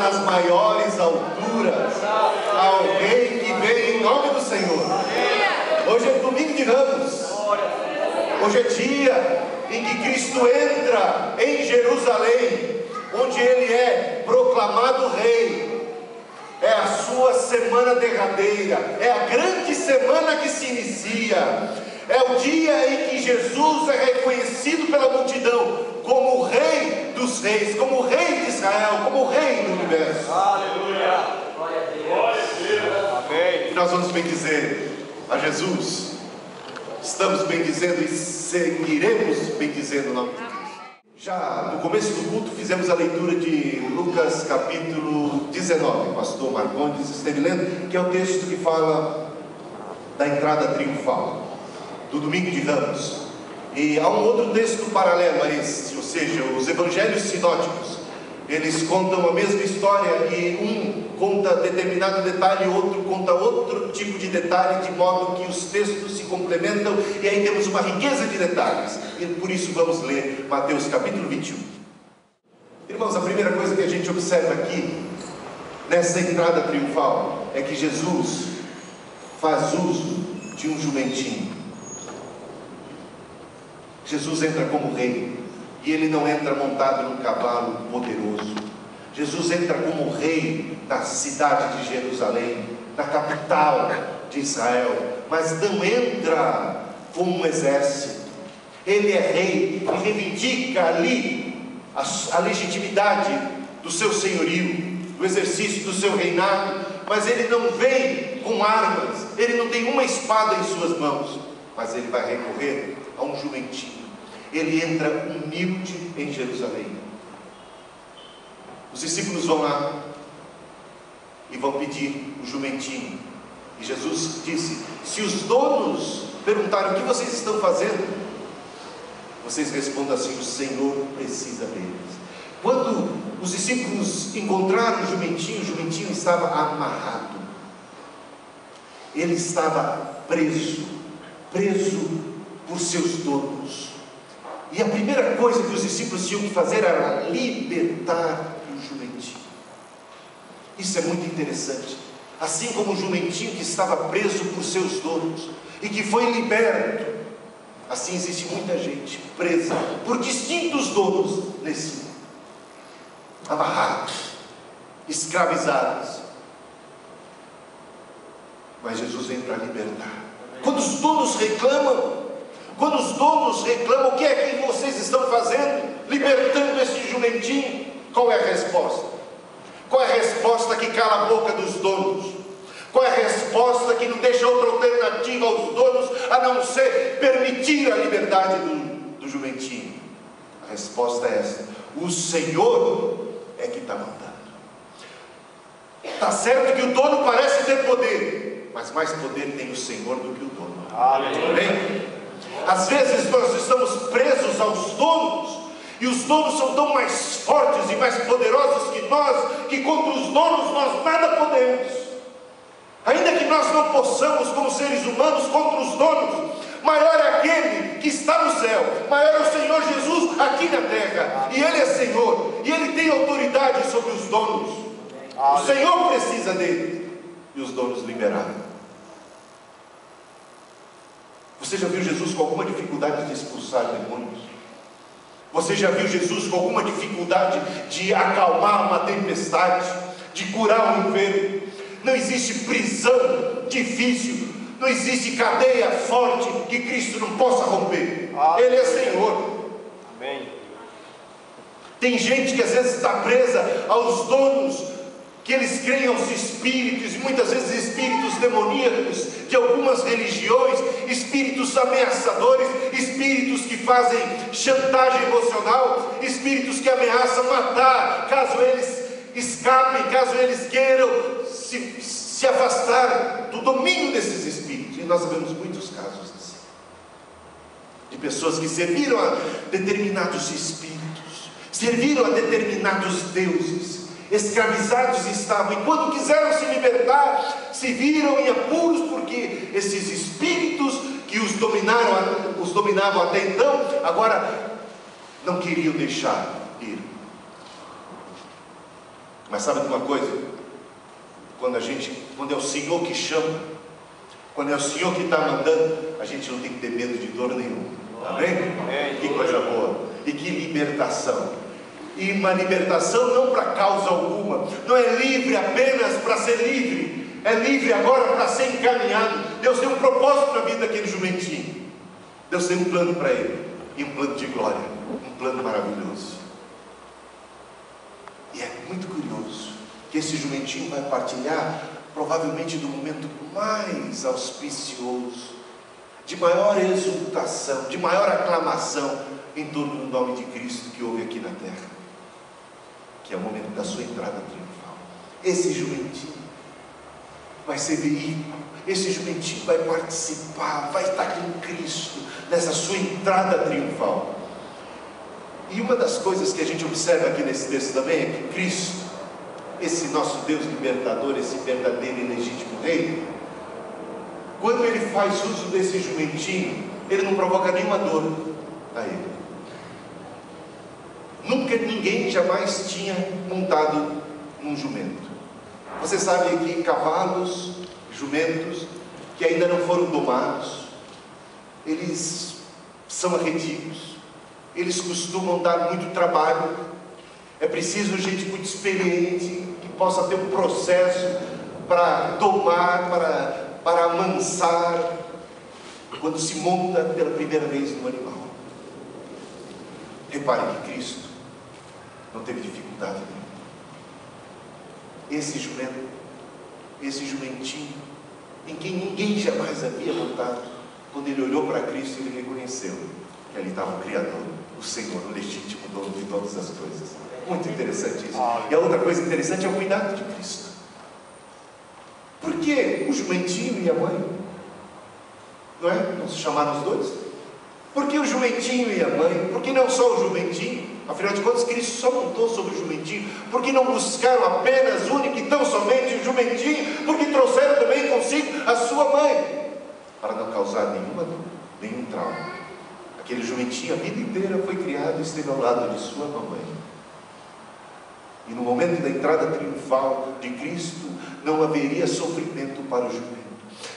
nas maiores alturas ao Rei que vem em nome do Senhor. Hoje é domingo de Ramos. Hoje é dia em que Cristo entra em Jerusalém, onde Ele é proclamado Rei. É a sua semana derradeira, é a grande semana que se inicia. É o dia em que Jesus é reconhecido pela multidão como o Rei dos Reis, como o Rei de Israel, como o Rei do universo. Aleluia! Glória a Deus! Amém! E nós vamos bendizer a Jesus. Estamos bendizendo e seguiremos bendizendo o nome de Cristo. Já no começo do culto fizemos a leitura de Lucas capítulo 19. O pastor Marcondes esteve lendo, que é o texto que fala da entrada triunfal do domingo de Ramos. E há um outro texto paralelo a esse, ou seja, os evangelhos sinóticos. Eles contam a mesma história e um conta determinado detalhe, outro conta outro tipo de detalhe, de modo que os textos se complementam e aí temos uma riqueza de detalhes. E por isso vamos ler Mateus capítulo 21. Irmãos, a primeira coisa que a gente observa aqui, nessa entrada triunfal, é que Jesus faz uso de um jumentinho. Jesus entra como rei. E Ele não entra montado num cavalo poderoso. Jesus entra como rei na cidade de Jerusalém, na capital de Israel, mas não entra como um exército. Ele é rei e reivindica ali a legitimidade do seu senhorio, do exercício do seu reinado, mas Ele não vem com armas, Ele não tem uma espada em suas mãos, mas Ele vai recorrer a um jumentinho. Ele entra humilde em Jerusalém. Os discípulos vão lá e vão pedir o jumentinho. E Jesus disse: se os donos perguntarem o que vocês estão fazendo, vocês respondam assim: o Senhor precisa deles. Quando os discípulos encontraram o jumentinho estava amarrado. Ele estava preso por seus donos. E a primeira coisa que os discípulos tinham que fazer era libertar o jumentinho. Isso é muito interessante. Assim como o jumentinho que estava preso por seus donos e que foi liberto, assim existe muita gente presa por distintos donos nesse mundo, amarrados, escravizados. Mas Jesus vem para libertar. Quando os donos reclamam, o que é que vocês estão fazendo? Libertando esse jumentinho. Qual é a resposta? Qual é a resposta que cala a boca dos donos? Qual é a resposta que não deixa outra alternativa aos donos a não ser permitir a liberdade do jumentinho? A resposta é essa: o Senhor é que está mandando. Está certo que o dono parece ter poder, mas mais poder tem o Senhor do que o dono. Amém? Às vezes nós estamos presos aos donos, e os donos são tão mais fortes e mais poderosos que nós, que contra os donos nós nada podemos. Ainda que nós não possamos, como seres humanos, contra os donos, maior é aquele que está no céu, maior é o Senhor Jesus aqui na terra, e Ele é Senhor, e Ele tem autoridade sobre os donos. O Senhor precisa dele, e os donos liberaram. Você já viu Jesus com alguma dificuldade de expulsar demônios? Você já viu Jesus com alguma dificuldade de acalmar uma tempestade, de curar um enfermo? Não existe prisão difícil, não existe cadeia forte que Cristo não possa romper. Ele é Senhor. Amém. Tem gente que às vezes está presa aos donos, que eles creem aos espíritos, e muitas vezes espíritos demoníacos de algumas religiões, espíritos ameaçadores, espíritos que fazem chantagem emocional, espíritos que ameaçam matar caso eles escapem, caso eles queiram se afastar do domínio desses espíritos. E nós sabemos muitos casos assim, de pessoas que serviram a determinados espíritos, serviram a determinados deuses, escravizados estavam, e quando quiseram se libertar, se viram em apuros, porque esses espíritos que os dominavam até então, agora não queriam deixar ir. Mas sabe de uma coisa? Quando é o Senhor que chama, quando é o Senhor que está mandando, a gente não tem que ter medo de dor nenhuma. Amém? Que coisa boa. E que libertação. E uma libertação não para causa alguma. Não é livre apenas para ser livre. É livre agora para ser encaminhado. Deus tem um propósito na vida daquele jumentinho. Deus tem um plano para ele. E um plano de glória. Um plano maravilhoso. E é muito curioso que esse jumentinho vai partilhar provavelmente do momento mais auspicioso, de maior exultação, de maior aclamação em torno do nome de Cristo que houve aqui na terra, que é o momento da sua entrada triunfal. Esse jumentinho vai ser veículo, esse jumentinho vai participar, vai estar com Cristo nessa sua entrada triunfal. E uma das coisas que a gente observa aqui nesse texto também é que Cristo, esse nosso Deus libertador, esse verdadeiro e legítimo rei, quando ele faz uso desse jumentinho, ele não provoca nenhuma dor a ele. Nunca ninguém jamais tinha montado num jumento. Você sabe que cavalos, jumentos que ainda não foram domados, eles são arredios, eles costumam dar muito trabalho. É preciso gente muito experiente, que possa ter um processo para domar, para amansar, quando se monta pela primeira vez no animal. Repare que Cristo não teve dificuldade nenhuma. Esse jumento, esse jumentinho, em quem ninguém jamais havia montado, quando ele olhou para Cristo, ele reconheceu que ali estava o Criador, o Senhor, o legítimo dono de todas as coisas. Muito interessante isso. E a outra coisa interessante é o cuidado de Cristo. Por que o jumentinho e a mãe? Não é? Não se chamaram os dois? Por que o jumentinho e a mãe? Por que não só o jumentinho? Afinal de contas, Cristo só montou sobre o jumentinho. Por que não buscaram apenas, único e tão somente o jumentinho? Porque trouxeram também consigo a sua mãe, para não causar nenhum trauma. Aquele jumentinho a vida inteira foi criado e esteve ao lado de sua mamãe. E no momento da entrada triunfal de Cristo, não haveria sofrimento para o jumento.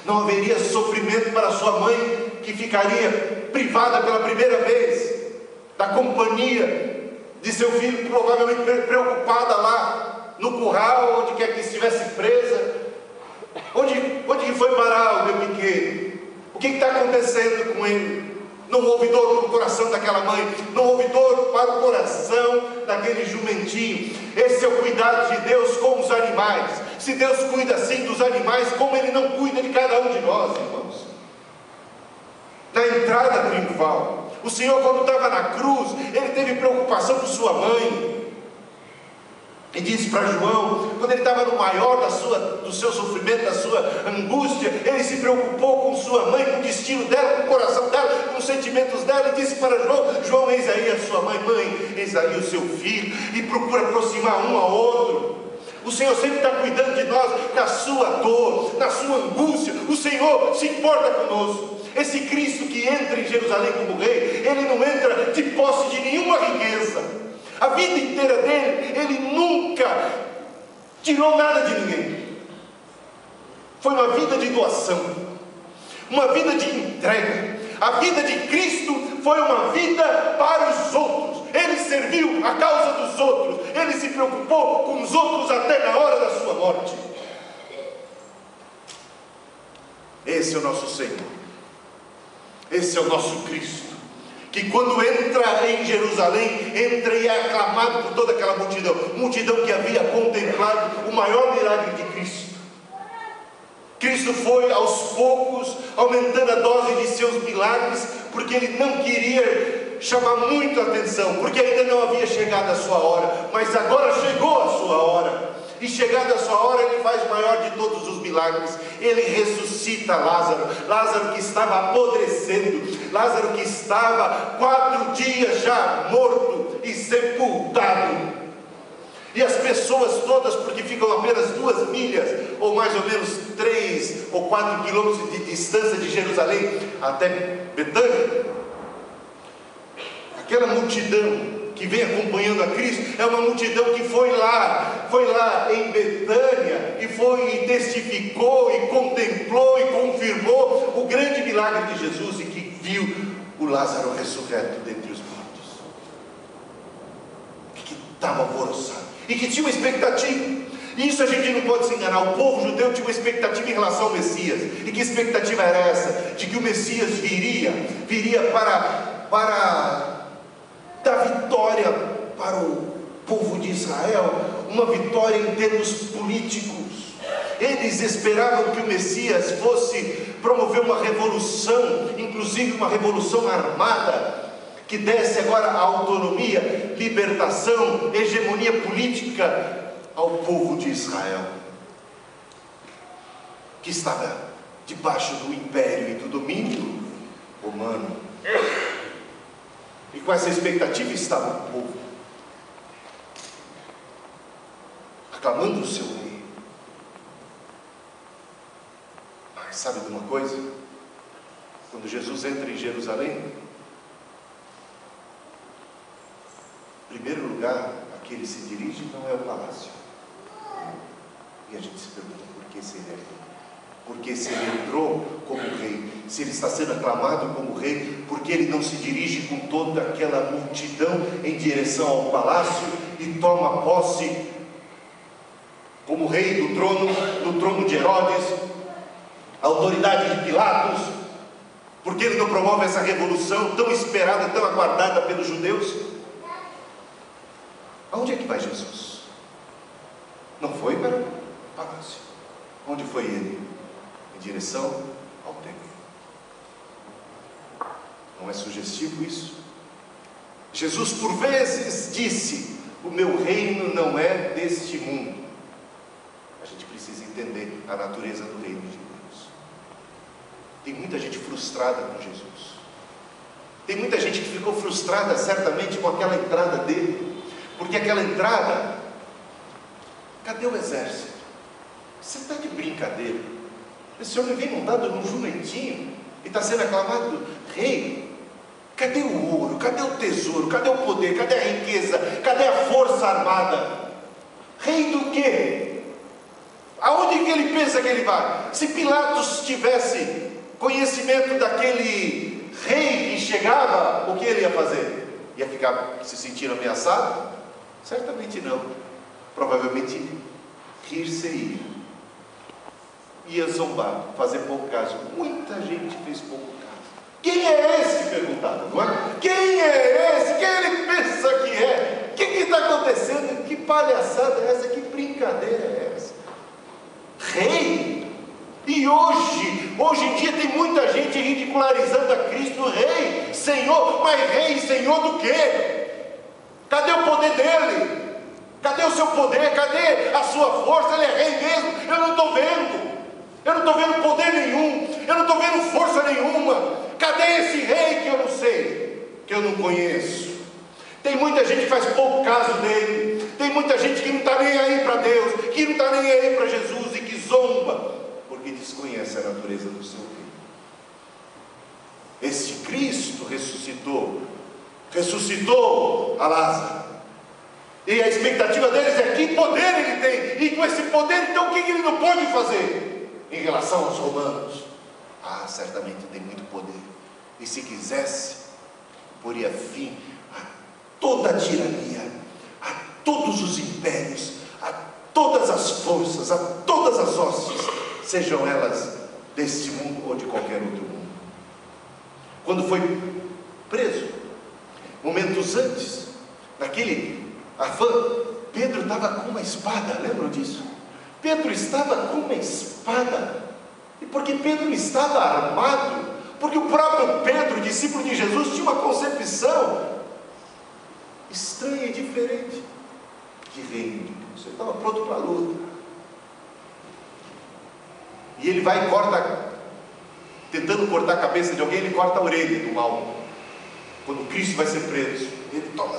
Não haveria sofrimento para sua mãe, que ficaria privada pela primeira vez da companhia de seu filho, provavelmente preocupada lá no curral, onde quer que estivesse presa. Onde que foi parar o meu pequeno? O que está acontecendo com ele? Não houve dor para o coração daquela mãe, não houve dor para o coração daquele jumentinho. Esse é o cuidado de Deus com os animais. Se Deus cuida assim dos animais, como Ele não cuida de cada um de nós, irmãos? Na entrada triunfal, o Senhor, quando estava na cruz, Ele teve preocupação com sua mãe. E disse para João, quando ele estava no maior do seu sofrimento, da sua angústia, ele se preocupou com sua mãe, com o destino dela, com o coração dela, com os sentimentos dela, e disse para João: João, eis aí a sua mãe, eis aí o seu filho, e procura aproximar um ao outro. O Senhor sempre está cuidando de nós, na sua dor, na sua angústia. O Senhor se importa conosco. Esse Cristo que entra em Jerusalém como rei, ele não entra de posse de nenhuma riqueza. A vida inteira dele, ele nunca tirou nada de ninguém. Foi uma vida de doação, uma vida de entrega. A vida de Cristo foi uma vida para os outros. Ele serviu a causa dos outros. Ele se preocupou com os outros até na hora da sua morte. Esse é o nosso Senhor. Esse é o nosso Cristo, que quando entra em Jerusalém, entra e é aclamado por toda aquela multidão que havia contemplado o maior milagre de Cristo. Cristo foi aos poucos aumentando a dose de seus milagres, porque ele não queria chamar muito a atenção, porque ainda não havia chegado a sua hora, mas agora chegou a sua hora. E chegada a sua hora, ele faz o maior de todos os milagres. Ele ressuscita Lázaro. Lázaro que estava apodrecendo. Lázaro que estava 4 dias já morto e sepultado. E as pessoas todas, porque ficam apenas 2 milhas, ou mais ou menos 3 ou 4 quilômetros de distância de Jerusalém até Betânia. Aquela multidão que que vem acompanhando a Cristo, é uma multidão que foi lá em Betânia, e testificou, e contemplou, e confirmou o grande milagre de Jesus, e que viu o Lázaro ressurreto dentre os mortos, e que estava alvoroçado, e que tinha uma expectativa. E isso a gente não pode se enganar. O povo judeu tinha uma expectativa em relação ao Messias. E que expectativa era essa? De que o Messias viria para dar vitória para o povo de Israel, uma vitória em termos políticos. Eles esperavam que o Messias fosse promover uma revolução, inclusive uma revolução armada, que desse agora autonomia, libertação, hegemonia política ao povo de Israel, que estava debaixo do império e do domínio romano. E com essa expectativa estava o povo, aclamando o seu rei. Mas sabe de uma coisa? Quando Jesus entra em Jerusalém, em primeiro lugar a que ele se dirige não é o palácio. E a gente se pergunta, por que se ele é rei? Porque se ele entrou como rei, se ele está sendo aclamado como rei, porque ele não se dirige com toda aquela multidão em direção ao palácio e toma posse como rei do trono de Herodes, a autoridade de Pilatos? Porque ele não promove essa revolução tão esperada, tão aguardada pelos judeus? Aonde é que vai Jesus? Não foi para o palácio. Onde foi ele? Em direção ao templo. Não é sugestivo isso? Jesus por vezes disse: o meu reino não é deste mundo. A gente precisa entender a natureza do reino de Deus. Tem muita gente frustrada com Jesus. Tem muita gente que ficou frustrada certamente com aquela entrada dele, porque aquela entrada, cadê o exército? Você está de brincadeira? Esse homem vem montado num jumentinho e está sendo aclamado rei. Cadê o ouro? Cadê o tesouro? Cadê o poder? Cadê a riqueza? Cadê a força armada? Rei do quê? Aonde que ele pensa que ele vai? Se Pilatos tivesse conhecimento daquele rei que chegava, o que ele ia fazer? Ia ficar se sentindo ameaçado? Certamente não. Provavelmente rir-se-ia, ia zombar, fazer pouco caso. Muita gente fez pouco caso. Quem é esse? Perguntaram, não é? Quem é esse? Quem ele pensa que é? O que está acontecendo? Que palhaçada é essa? Que brincadeira é essa? Rei? E hoje em dia tem muita gente ridicularizando a Cristo, rei, Senhor. Mas rei, Senhor do quê? Cadê o poder dele? Cadê o seu poder? Cadê a sua força? Ele é rei mesmo? Eu não estou vendo. Eu não estou vendo poder nenhum. Eu não estou vendo força nenhuma. Cadê esse rei que eu não sei? Que eu não conheço? Tem muita gente que faz pouco caso dele. Tem muita gente que não está nem aí para Deus, que não está nem aí para Jesus, e que zomba, porque desconhece a natureza do seu rei. Este Cristo ressuscitou a Lázaro. E a expectativa deles é que poder ele tem. E com esse poder, então, o que ele não pode fazer em relação aos romanos? Ah, certamente tem muito poder. E se quisesse, poria fim a toda a tirania, a todos os impérios, a todas as forças, a todas as hostes, sejam elas deste mundo ou de qualquer outro mundo. Quando foi preso, momentos antes, naquele afã, Pedro estava com uma espada, lembram disso? Pedro estava com uma espada. E porque Pedro estava armado, porque o próprio Pedro, discípulo de Jesus, tinha uma concepção estranha e diferente de reino de Deus. Ele estava pronto para a luta. E ele vai e corta, tentando cortar a cabeça de alguém, ele corta a orelha do mal. Quando Cristo vai ser preso, ele toma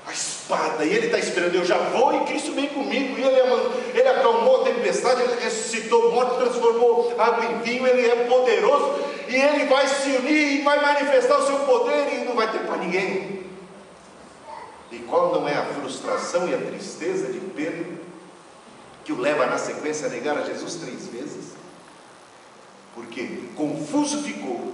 a espada, e ele está esperando: eu já vou e Cristo vem comigo. E ele acalmou a tempestade, ele ressuscitou o morto, transformou água em vinho, ele é poderoso, e ele vai se unir e vai manifestar o seu poder, e não vai ter para ninguém. E qual não é a frustração e a tristeza de Pedro, que o leva na sequência a negar a Jesus 3 vezes? Porque confuso ficou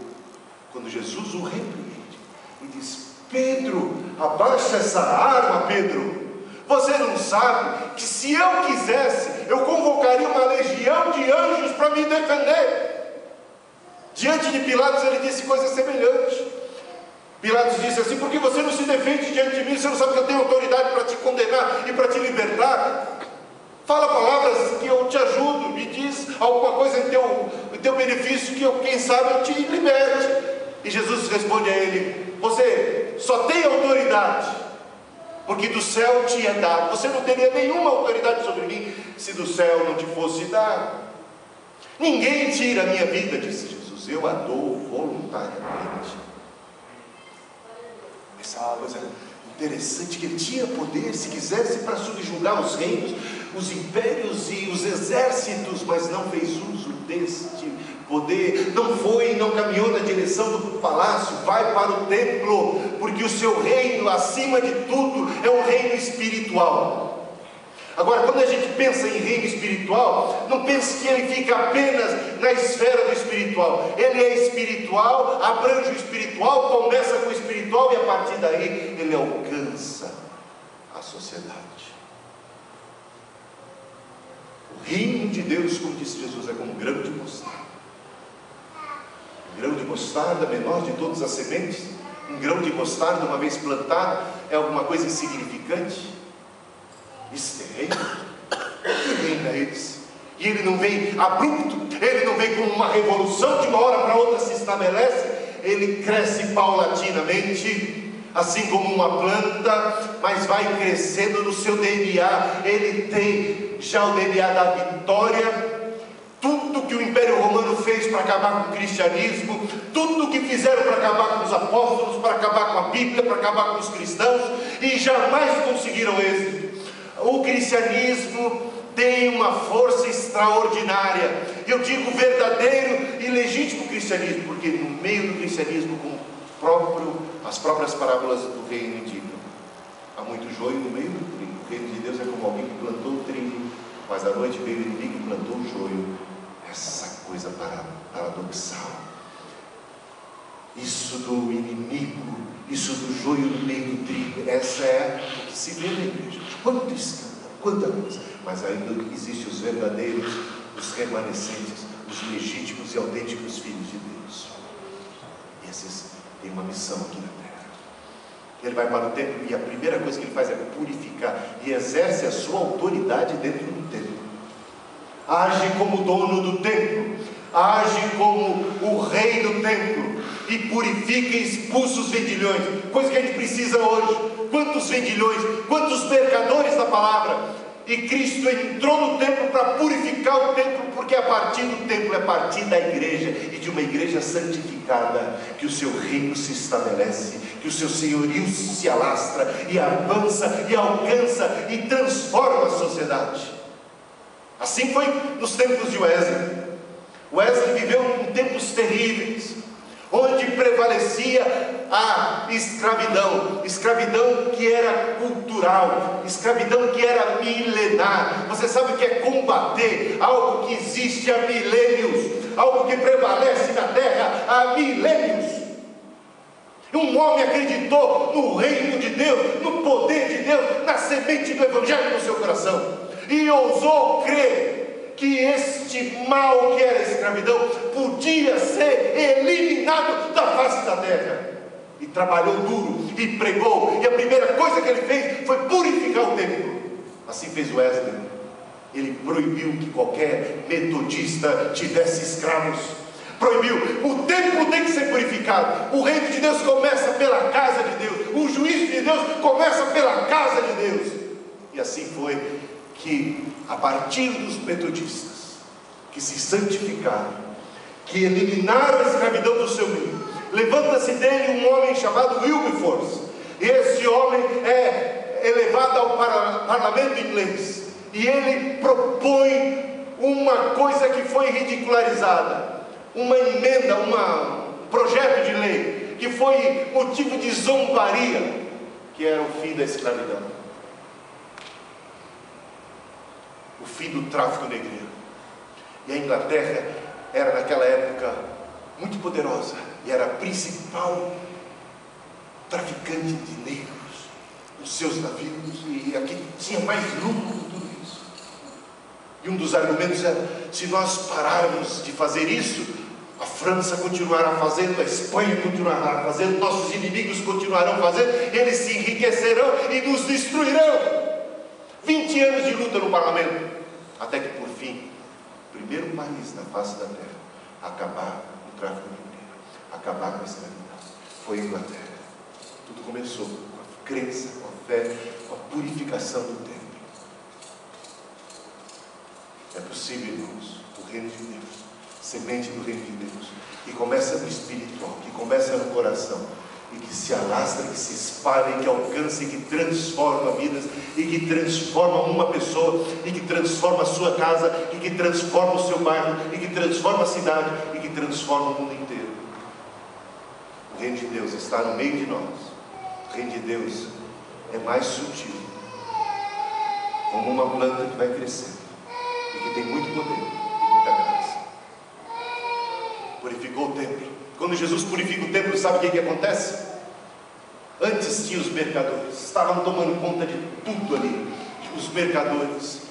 quando Jesus o repreende e diz: Pedro, abaixa essa arma, Pedro. Você não sabe que se eu quisesse, eu convocaria uma legião de anjos para me defender. Diante de Pilatos ele disse coisa semelhante. Pilatos disse assim: por que você não se defende diante de mim? Você não sabe que eu tenho autoridade para te condenar e para te libertar? Fala palavras que eu te ajudo, me diz alguma coisa em teu benefício, que eu, quem sabe, eu te liberte. E Jesus responde a ele: você só tem autoridade porque do céu te é dado. Você não teria nenhuma autoridade sobre mim se do céu não te fosse dado. Ninguém tira a minha vida, disse Jesus, eu a dou voluntariamente. Essa é uma coisa interessante, que ele tinha poder, se quisesse, para subjugar os reinos, os impérios e os exércitos, mas não fez uso deste poder, não caminhou na direção do palácio, vai para o templo, porque o seu reino, acima de tudo, é um reino espiritual. Agora, quando a gente pensa em reino espiritual, não pense que ele fica apenas na esfera do espiritual. Ele é espiritual, abrange o espiritual, começa com o espiritual, e a partir daí ele alcança a sociedade. O reino de Deus, como disse Jesus, é como um grão de mostarda. Um grão de mostarda, menor de todas as sementes. Um grão de mostarda, uma vez plantado, é alguma coisa insignificante. Isso é reino. Ele reina eles. E ele não vem abrupto, ele não vem como uma revolução, de uma hora para outra se estabelece. Ele cresce paulatinamente, assim como uma planta, mas vai crescendo no seu DNA. Ele tem já o DNA da vitória. Tudo que o Império Romano fez para acabar com o cristianismo, tudo que fizeram para acabar com os apóstolos, para acabar com a Bíblia, para acabar com os cristãos, e jamais conseguiram êxito. O cristianismo tem uma força extraordinária. Eu digo verdadeiro e legítimo cristianismo, porque no meio do cristianismo, as próprias parábolas do reino indicam, há muito joio no meio do trigo. O reino de Deus é como alguém que plantou o trigo, mas à noite veio o inimigo e plantou o joio. Essa coisa paradoxal, isso do inimigo, isso do joio no meio do trigo, essa é o que se vê na igreja. Quanto escândalo, quanta coisa, mas ainda existem os verdadeiros, os remanescentes, os legítimos e autênticos filhos de Deus. Esses têm uma missão aqui na terra. Ele vai para o templo e a primeira coisa que ele faz é purificar e exerce a sua autoridade dentro do templo. Age como dono do templo, age como o rei do templo, e purifica e expulsa os vendilhões, coisa que a gente precisa hoje. Quantos vendilhões, quantos mercadores da palavra, e Cristo entrou no templo para purificar o templo, porque a partir do templo é a partir da igreja, e de uma igreja santificada, que o seu reino se estabelece, que o seu senhorio se alastra, e avança, e alcança, e transforma a sociedade. Assim foi nos tempos de Wesley. Wesley viveu em tempos terríveis, onde prevalecia a escravidão que era cultural, escravidão que era milenar. Você sabe o que é combater algo que existe há milênios, algo que prevalece na terra há milênios? Um homem acreditou no reino de Deus, no poder de Deus, na semente do evangelho no seu coração, e ousou crer que este mal que era a escravidão podia ser eliminado da face da terra. E trabalhou duro, e pregou, e a primeira coisa que ele fez foi purificar o templo. Assim fez Wesley. Ele proibiu que qualquer metodista tivesse escravos. Proibiu. O templo tem que ser purificado. O reino de Deus começa pela casa de Deus. O juízo de Deus começa pela casa de Deus. E assim foi que, a partir dos metodistas que se santificaram, que eliminaram a escravidão do seu meio, levanta-se dele um homem chamado Wilberforce. Esse homem é elevado ao parlamento inglês, e ele propõe uma coisa que foi ridicularizada, uma emenda, um projeto de lei que foi motivo de zombaria, que era o fim da escravidão, o fim do tráfico negreiro. E a Inglaterra era naquela época muito poderosa e era a principal traficante de negros nos seus navios, e aqui tinha mais lucro com tudo isso. E um dos argumentos era: se nós pararmos de fazer isso, a França continuará fazendo, a Espanha continuará fazendo, nossos inimigos continuarão fazendo, eles se enriquecerão e nos destruirão. 20 anos de luta no parlamento, até que por fim, o primeiro país na face da terra a acabar com o tráfico negreiro, acabar com a escravidão, foi a Inglaterra. Tudo começou com a crença, com a fé, com a purificação do templo. É possível, irmãos, o reino de Deus, semente do reino de Deus, que começa no espiritual, que começa no coração, e que se alastra, que se espalha, que alcança, e que transforma vidas, e que transforma uma pessoa, e que transforma a sua casa, e que transforma o seu bairro, e que transforma a cidade, e que transforma o mundo inteiro. O reino de Deus está no meio de nós. O reino de Deus é mais sutil, como uma planta que vai crescendo e que tem muito poder e muita graça. Purificou o templo. Quando Jesus purifica o templo, sabe o que acontece? Antes tinha os mercadores, estavam tomando conta de tudo ali. Os mercadores,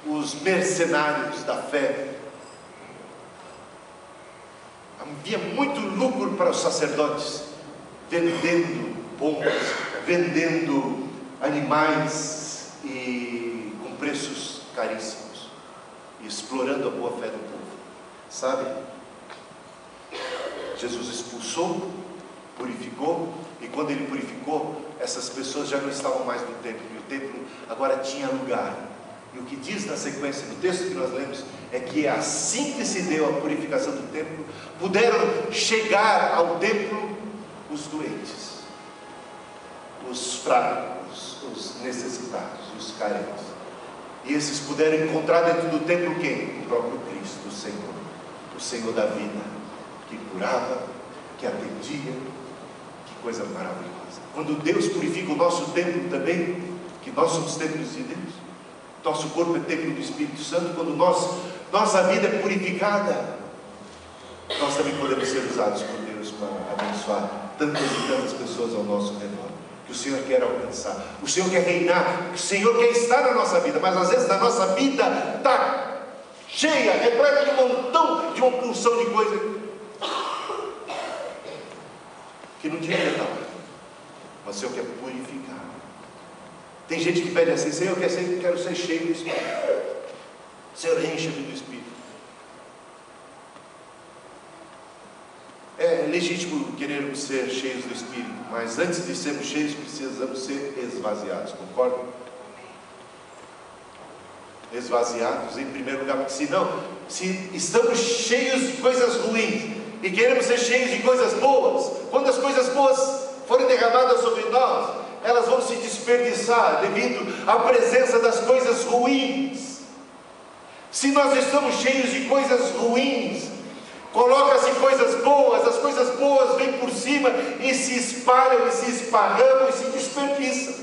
os mercenários da fé. Havia muito lucro para os sacerdotes, vendendo pombas, vendendo animais e com preços caríssimos, e explorando a boa fé do povo. Sabe? Jesus expulsou, purificou, e quando ele purificou, essas pessoas já não estavam mais no templo, e o templo agora tinha lugar. E o que diz na sequência do texto que nós lemos é que assim que se deu a purificação do templo, puderam chegar ao templo os doentes, os fracos, os necessitados, os carentes. E esses puderam encontrar dentro do templo quem? O próprio Cristo, o Senhor da vida, que curava, que atendia. Que coisa maravilhosa. Quando Deus purifica o nosso templo também, que nós somos templos de Deus, nosso corpo é templo do Espírito Santo, quando nossa vida é purificada, nós também podemos ser usados por Deus para abençoar tantas e tantas pessoas ao nosso redor, que o Senhor quer alcançar. O Senhor quer reinar, o Senhor quer estar na nossa vida, mas às vezes a nossa vida está cheia, repleta de um montão, de uma porção de coisa que não devia estar lá. Mas o Senhor quer purificar. Tem gente que pede assim: Senhor, eu quero ser cheio do Espírito. Senhor, enche-me do Espírito. É legítimo querermos ser cheios do Espírito, mas antes de sermos cheios, precisamos ser esvaziados, concordam? Esvaziados, em primeiro lugar, porque se estamos cheios de coisas ruins e queremos ser cheios de coisas boas, quando as coisas boas forem derramadas sobre nós, elas vão se desperdiçar devido à presença das coisas ruins. Se nós estamos cheios de coisas ruins, coloca-se coisas boas, as coisas boas vêm por cima e se espalham, e se esparramam, e se desperdiçam.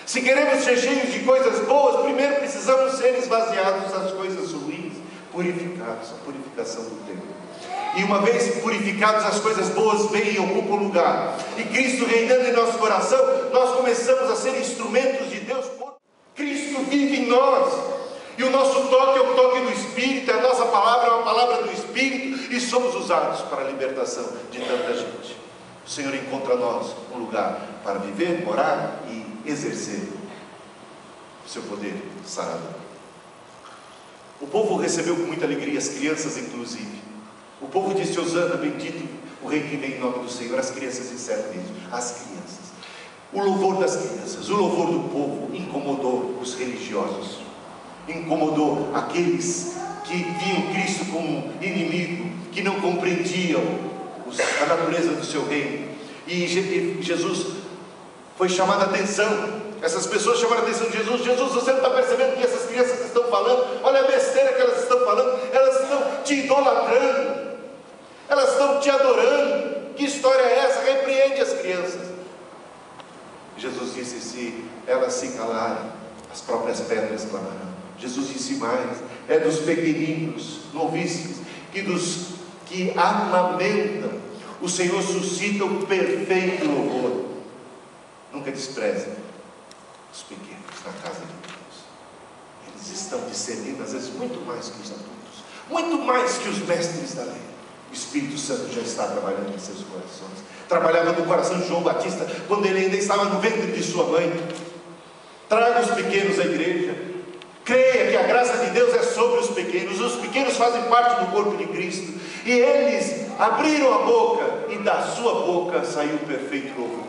Se queremos ser cheios de coisas boas, primeiro precisamos ser esvaziados das coisas ruins, purificados, a purificação do templo. E uma vez purificados, as coisas boas vêm e ocupam lugar. E Cristo reinando em nosso coração, nós começamos a ser instrumentos de Deus. Cristo vive em nós. E o nosso toque é o toque do Espírito, a nossa palavra é uma palavra do Espírito, e somos usados para a libertação de tanta gente. O Senhor encontra nós um lugar para viver, morar e exercer o seu poder sarador. O povo recebeu com muita alegria, as crianças inclusive. O povo disse: Hosana, bendito o rei que vem em nome do Senhor. As crianças disseram mesmo, as crianças. O louvor das crianças, o louvor do povo incomodou os religiosos, incomodou aqueles que viam Cristo como inimigo, que não compreendiam a natureza do seu reino. E Jesus foi chamado a atenção. Essas pessoas chamaram a atenção de Jesus. Jesus, você não está percebendo o que essas crianças estão falando? Olha a besteira que elas estão falando. Elas estão te idolatrando, elas estão te adorando. Que história é essa? Repreende as crianças. Jesus se calarem, as próprias pedras clamarão. Jesus disse mais: é dos pequeninos, novícios, que dos que amamentam, o Senhor suscita o perfeito louvor. Nunca despreze os pequenos na casa de Deus. Eles estão discernindo, às vezes, muito mais que os adultos, muito mais que os mestres da lei. O Espírito Santo já está trabalhando em seus corações. Trabalhava no coração de João Batista, quando ele ainda estava no ventre de sua mãe. Traga os pequenos à igreja. Creia que a graça de Deus é sobre os pequenos. Os pequenos fazem parte do corpo de Cristo. E eles abriram a boca, e da sua boca saiu o perfeito louvor.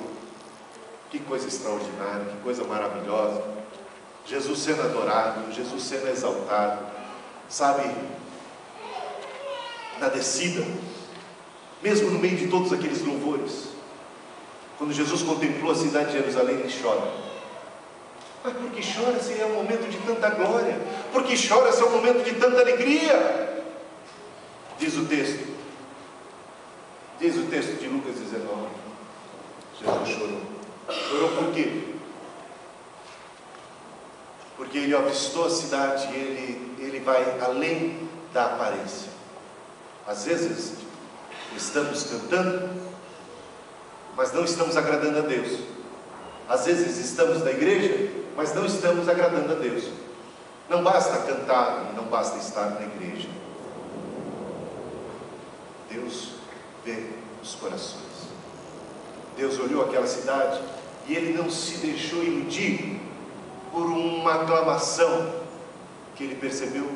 Que coisa extraordinária, que coisa maravilhosa. Jesus sendo adorado, Jesus sendo exaltado. Sabe, na descida, mesmo no meio de todos aqueles louvores, quando Jesus contemplou a cidade de Jerusalém, ele chora. Mas por que chora se é um momento de tanta glória? Por que chora se é um momento de tanta alegria? Diz o texto de Lucas 19, Jesus chorou. Chorou por quê? Porque ele avistou a cidade e ele vai além da aparência. Às vezes estamos cantando, mas não estamos agradando a Deus. Às vezes estamos na igreja, mas não estamos agradando a Deus. Não basta cantar e não basta estar na igreja. Deus vê os corações. Deus olhou aquela cidade e Ele não se deixou iludir por uma aclamação que Ele percebeu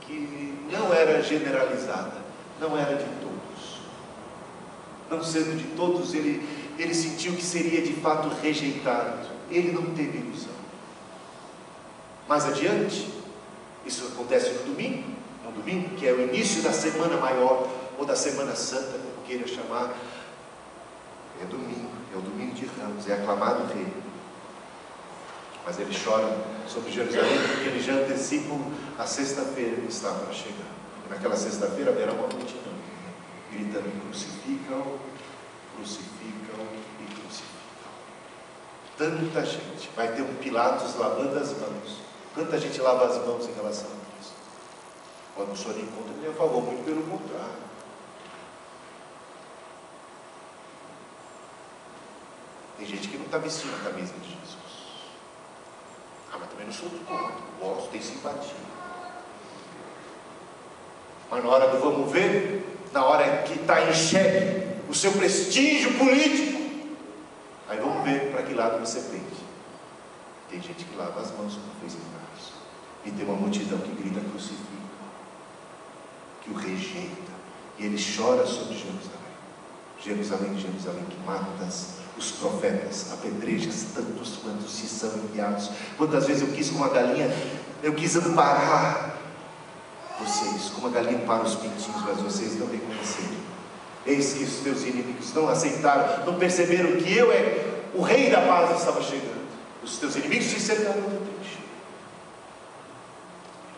que não era generalizada, não era de todos. Não sendo de todos, ele sentiu que seria de fato rejeitado. Ele não teve ilusão. Mais adiante, isso acontece no domingo, que é o início da semana maior, ou da semana santa, como queira chamar. É o domingo de Ramos, é aclamado o rei. Mas ele chora sobre Jerusalém porque ele já antecipa a sexta-feira que está para chegar. E naquela sexta-feira haverá uma multidão gritando: crucificam, crucificam e crucificam. Tanta gente. Vai ter um Pilatos lavando as mãos. Tanta gente lava as mãos em relação a isso. Quando o Senhor encontra, ele é a favor, muito pelo contrário. Tem gente que não está vestindo a camisa de Jesus. Mas também não sou do contra. Gosto, tenho simpatia. Mas na hora do vamos ver, na hora que está em xeque o seu prestígio político, aí vamos ver para que lado você pende. Tem gente que lava as mãos como fez em Carlos. E tem uma multidão que grita: crucifica, que o rejeita. E ele chora sobre Jerusalém. Jerusalém, Jerusalém, que matas os profetas, apedrejas tantos quantos se são enviados. Quantas vezes eu quis, como a galinha, eu quis amparar vocês, como a galinha para os pintinhos, mas vocês não reconheceram. Eis que os teus inimigos não aceitaram, não perceberam que eu o rei da paz estava chegando. Os teus inimigos te cercaram do peixe.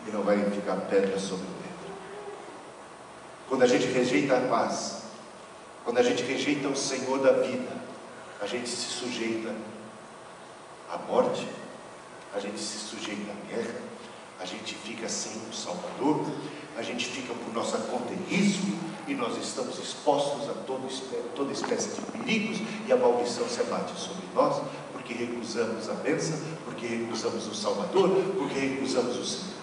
E não vai ficar pedra sobre pedra. Quando a gente rejeita a paz, quando a gente rejeita o Senhor da vida, a gente se sujeita à morte, a gente se sujeita à guerra, a gente fica sem um Salvador, a gente fica por nossa conta e risco, e nós estamos expostos a toda espécie de perigos, e a maldição se abate sobre nós, porque recusamos a bênção, porque recusamos o Salvador, porque recusamos o Senhor.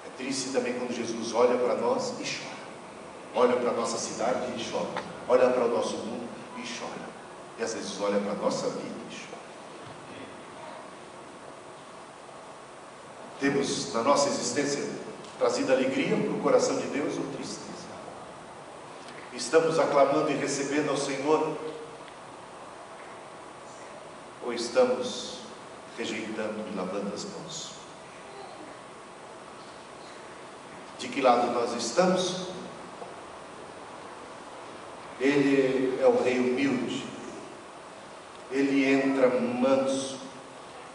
É triste também quando Jesus olha para nós e chora. Olha para a nossa cidade e chora. Olha para o nosso mundo e chora. E às vezes olha para a nossa vida e chora. Temos na nossa existência trazido alegria para o coração de Deus ou tristeza? Estamos aclamando e recebendo ao Senhor? Ou estamos rejeitando e lavando as mãos? De que lado nós estamos? Ele é o rei humilde, ele entra manso,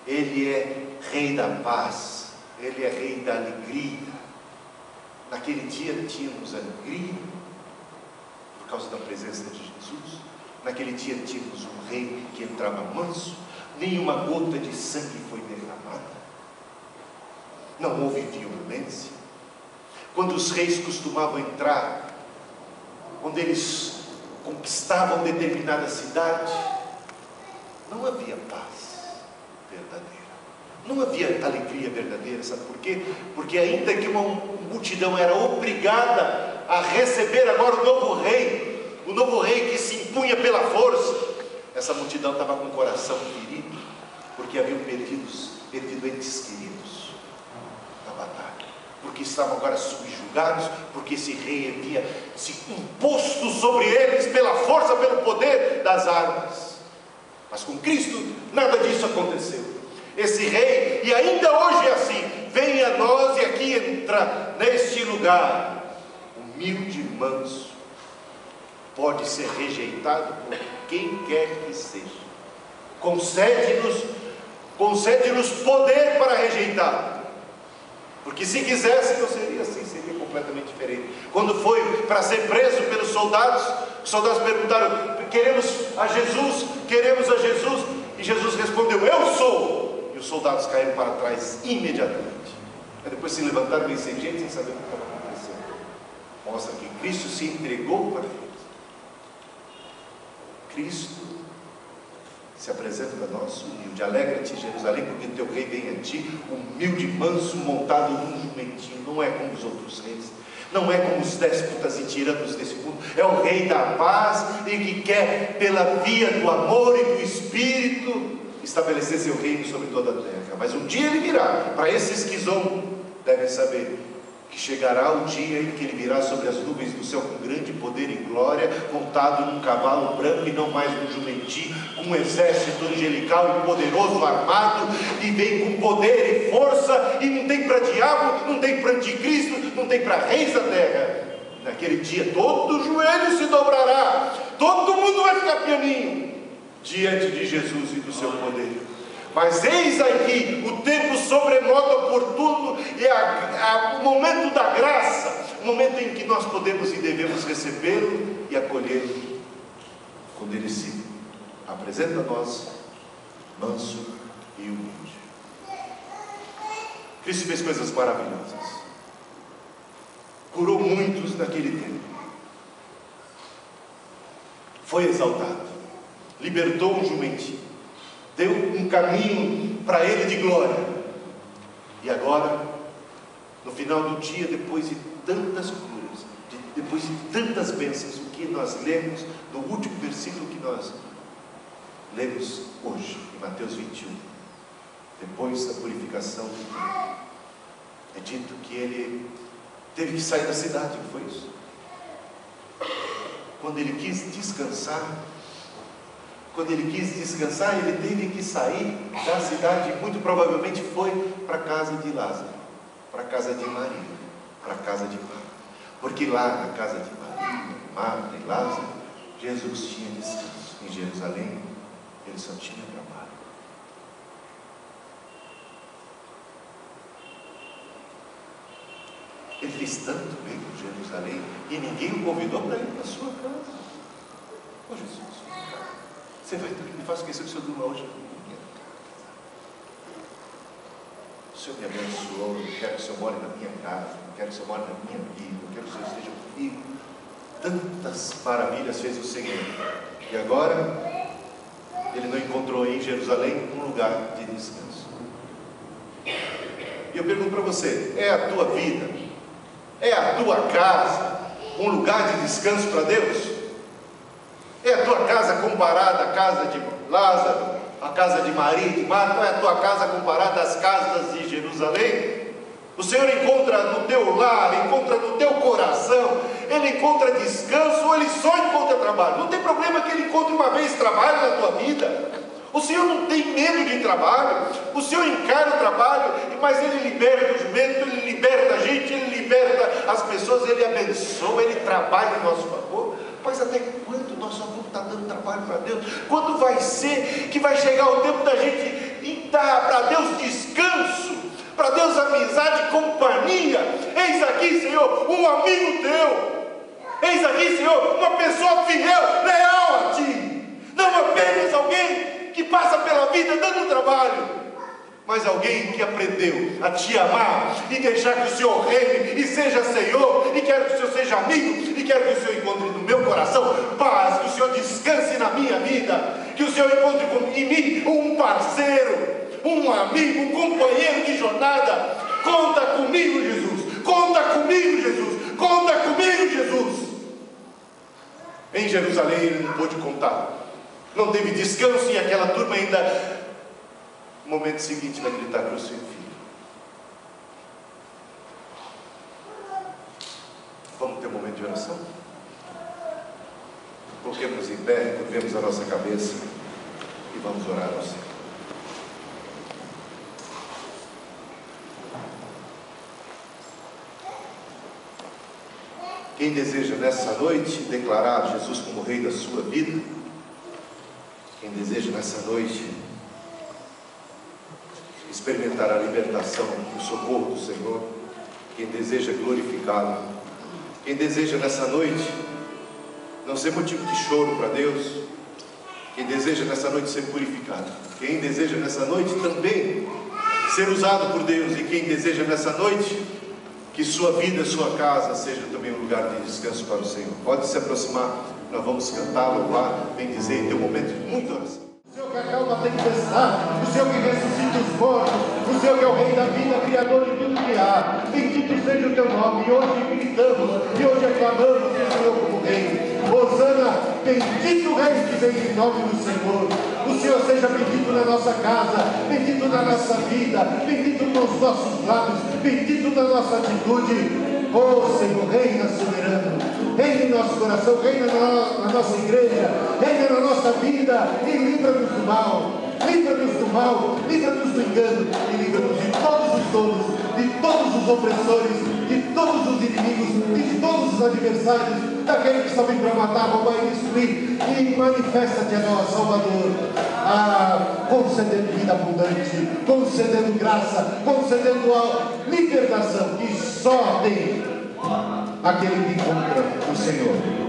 ele é rei da paz, ele é rei da alegria. Naquele dia tínhamos alegria por causa da presença de Jesus. Naquele dia tínhamos um rei que entrava manso, nenhuma gota de sangue foi derramada, não houve violência. Quando os reis costumavam entrar, quando eles conquistavam determinada cidade, não havia paz verdadeira, não havia alegria verdadeira. Sabe por quê? Porque ainda que uma multidão era obrigada a receber agora o novo rei que se impunha pela força, essa multidão estava com o coração ferido, porque haviam perdido entes queridos na batalha, porque estavam agora subjugados, porque esse rei havia se imposto sobre eles pela força, pelo poder das armas. Mas com Cristo nada disso aconteceu. Esse rei, e ainda hoje é assim, vem a nós e aqui entra neste lugar, humilde e manso, pode ser rejeitado por quem quer que seja. Concede-nos poder para rejeitar, porque se quisesse não seria assim, seria completamente diferente. Quando foi para ser preso pelos soldados, os soldados perguntaram: queremos a Jesus, e Jesus respondeu: eu sou. E os soldados caíram para trás imediatamente. Aí depois se levantaram meio sem jeito, sem saber o que estava acontecendo. Mostra que Cristo se entregou para eles. Cristo se apresenta para nós humilde. Alegra-te, Jerusalém, porque teu rei vem a ti, humilde e manso, montado num jumentinho. Não é como os outros reis, não é como os déspotas e tiranos desse mundo. É o rei da paz e que quer, pela via do amor e do Espírito, estabelecer seu reino sobre toda a terra. Mas um dia ele virá. Para esses que zombam, devem saber que chegará o dia em que ele virá sobre as nuvens do céu com grande poder e glória, montado num cavalo branco e não mais num jumentinho, com um exército angelical e poderoso armado, e vem com poder e força, e não tem para diabo, não tem para anticristo, não tem para reis da terra. Naquele dia todo joelho se dobrará, todo mundo vai ficar pianinho diante de Jesus e do seu poder. Mas eis aqui o tempo sobremodo oportuno e o momento da graça, o momento em que nós podemos e devemos recebê-lo e acolhê-lo, quando ele se apresenta a nós manso e humilde. Cristo fez coisas maravilhosas, curou muitos naquele tempo, foi exaltado, libertou um jumentinho, deu um caminho para ele de glória. E agora, no final do dia, depois de tantas curas, depois de tantas bênçãos, o que nós lemos no último versículo que nós lemos hoje, em Mateus 21, depois da purificação do tempo, é dito que ele teve que sair da cidade, não foi isso? Quando ele quis descansar, ele teve que sair da cidade, muito provavelmente foi para a casa de Lázaro, para a casa de Maria, para a casa de Marta, porque lá na casa de Maria, Marta e Lázaro, Jesus tinha descanso. Em Jerusalém, ele só tinha trabalho. Ele fez tanto bem com Jerusalém e ninguém o convidou para ir para a sua casa. Ô Jesus, você vai me faz esquecer que o Senhor durma hoje na minha casa. O Senhor me abençoou, eu quero que o Senhor more na minha casa, eu quero que o Senhor more na minha vida, eu quero que o Senhor esteja comigo. Tantas maravilhas fez o Senhor. E agora, ele não encontrou em Jerusalém um lugar de descanso. E eu pergunto para você, é a tua vida, é a tua casa um lugar de descanso para Deus? É a tua casa comparada à casa de Lázaro, à casa de Maria e de Marta? Ou é a tua casa comparada às casas de Jerusalém? O Senhor encontra no teu lar, encontra no teu coração, Ele encontra descanso ou Ele só encontra trabalho? Não tem problema que Ele encontre uma vez trabalho na tua vida. O Senhor não tem medo de trabalho, o Senhor encara o trabalho, mas Ele liberta o jumento, Ele liberta a gente, Ele liberta as pessoas, Ele abençoa, Ele trabalha em nosso favor. Mas até quando nós só vamos estar dando trabalho para Deus? Quando vai ser que vai chegar o tempo da gente dar para Deus descanso, para Deus amizade, companhia? Eis aqui, Senhor, um amigo teu, eis aqui, Senhor, uma pessoa fiel, leal a Ti. Não apenas alguém que passa pela vida dando trabalho, mas alguém que aprendeu a te amar e deixar que o Senhor reine e seja Senhor, e quero que o Senhor seja amigo, e quero que o Senhor encontre no meu coração paz, que o Senhor descanse na minha vida, que o Senhor encontre em mim um parceiro, um amigo, um companheiro de jornada. Conta comigo, Jesus, conta comigo, Jesus, conta comigo, Jesus. Em Jerusalém ele não pôde contar, não teve descanso, e aquela turma ainda no momento seguinte vai gritar: crucifica. Vamos ter um momento de oração? Coloquemos em pé, curvemos a nossa cabeça e vamos orar ao Senhor. Quem deseja nessa noite declarar Jesus como Rei da sua vida, quem deseja nessa noite experimentar a libertação e o socorro do Senhor, quem deseja glorificá-lo, quem deseja nessa noite não ser motivo de choro para Deus, quem deseja nessa noite ser purificado, quem deseja nessa noite também ser usado por Deus, e quem deseja nessa noite que sua vida, sua casa seja também um lugar de descanso para o Senhor, pode se aproximar. Nós vamos cantar, louvar, bem dizer, e ter um momento de muita oração. O Senhor que acalma a tempestade, o Senhor que ressuscita os mortos, o Senhor que é o Rei da vida, Criador de tudo que há. Bendito seja o teu nome. E hoje gritamos, e hoje aclamamos o Senhor como Rei. Hosana, bendito Rei que vem em nome do Senhor. O Senhor seja bendito na nossa casa, bendito na nossa vida, bendito nos nossos lábios, bendito na nossa atitude. Oh Senhor, reina soberano, reina em nosso coração, reina na nossa igreja, reina na nossa vida, e livra-nos do mal, livra-nos do mal, livra-nos do engano, e livra-nos de todos os donos, de todos os opressores, de todos os inimigos, e de todos os adversários, daquele que só vem para matar, roubar e destruir. E manifesta-te a nós, Salvador, concedendo vida abundante, concedendo graça, concedendo a libertação que só tem aquele que encontra o Senhor.